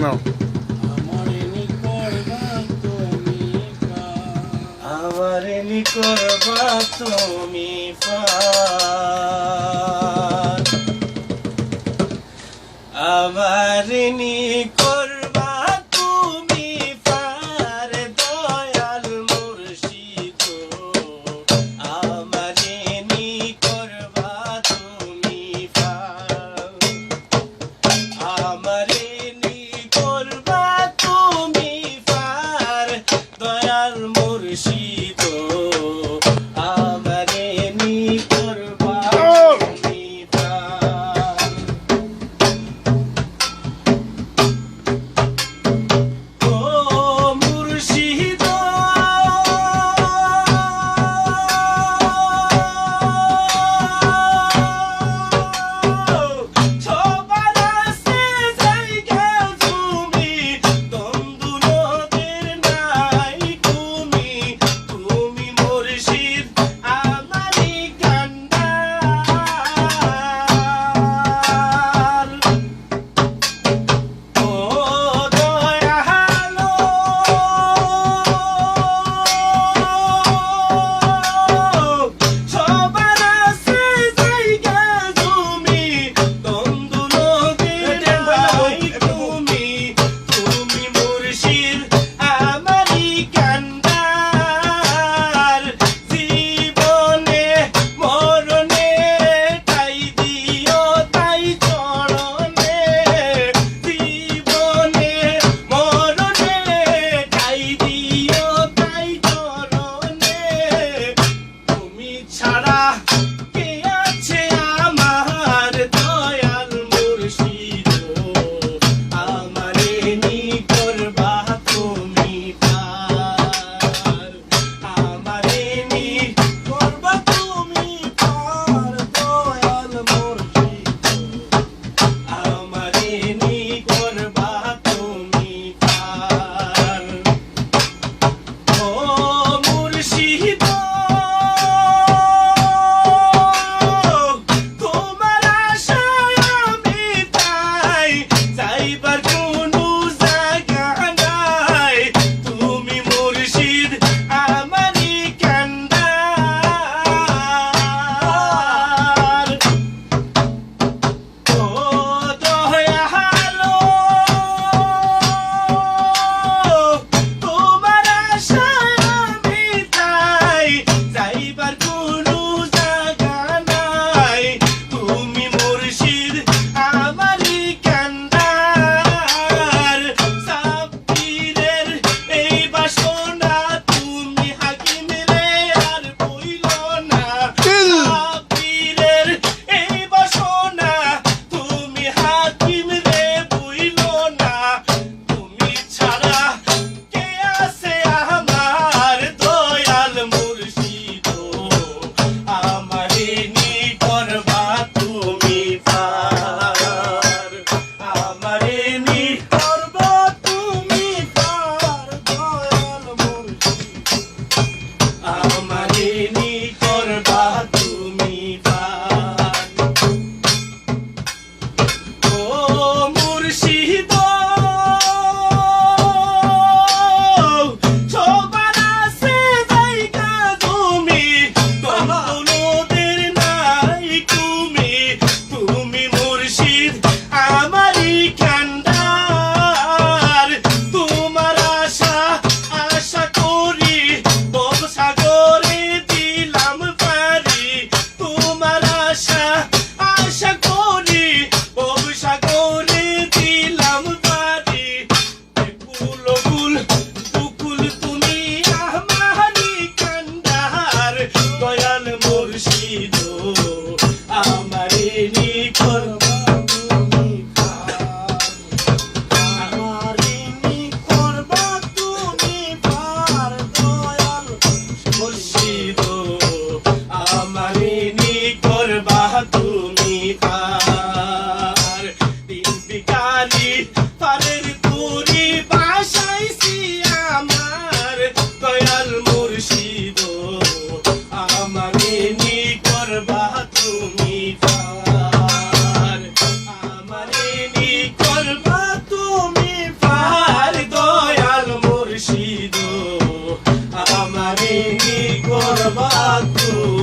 নাও। আমারে নি করবা তুমি পার, আমারে নি করবা তুমি পার দয়াল মুর্শিদ, আমারে নি করবা তুমি পার, আমারে নি করবা তুমি পার দয়াল মুর্শিদ, আমারে নি করবা তুমি পার। ও মুর্শিদ সবার আছে জায়গা তুমি, দ্বন্দ্ব নদের নাই তুমি, তুমি মুর্শিদ আমারই কান্ডার। ও দয়ালো সবার আছে জায়গা তুমি, দ্বন্দ্ব নদের নাই তুমি, তুমি মুর্শিদ আমারই কান্ডার। জীবনে মরণে তাই দিও তাই চরণে, জীবনে মরণে তাই দিও তাই চরণে, তুমি ছাড়া কে আছে আমার দয়াল মুর্শিদ, আমারে নি করবা তুমি পার, আমারে নি করবা তুমি পার দয়াল মুর্শিদ, আমারে নি করবা তুমি পার। ও মুর্শিদ তোমার আশায় আমি তাই, যাইবার কোনো জায়গা নাই, তুমি মুর্শিদ আমারই কান্ডার। ও দয়ালো তোমার আশায় আমি তাই, যাইবার কোনো জায়গা নাই, তুমি মুর্শিদ আমারই কান্ডার। সাব্বিরের এই বাসনা তুমি হাকিম রে আর বইল না, সাব্বিরের এই বাসনা তুমি হাকিম রে বইল না, তুমি ছাড়া কে আছে আমার দয়াল মুর্শিদ, আমারে নি করবা তুমি পার, আমারে নি করবা তুমি পার দয়াল মুর্শিদ, আমারে নি করবা তুমি পার। ও মুর্শিদ সবার আছে জায়গা তুমি, দ্বন্দ্ব নদের নাই তুমি, তুমি মুর্শিদ আমারই কান্ডার। তোমার আশা আশা করি ভবসাগরে দিলাম পারি, তোমার আশা আশা করি ভবসাগরে দিলাম পারি, কুল কুল কুকুল তুমি আমারই কান্ডার দয়াল মুর্শিদ, আমারে নি করবা তুমি পার, আমারে নি করবা তুমি পার দয়াল মুর্শিদ, আমারে নি করবা তুমি পার। তিন বিকারি পারের তুরি বাসাইছি আমার দয়াল মুর্শিদ, আমারে নি করবা তুমি পার, আমারে নি করবা তুমি আমারে কি করবা তুমি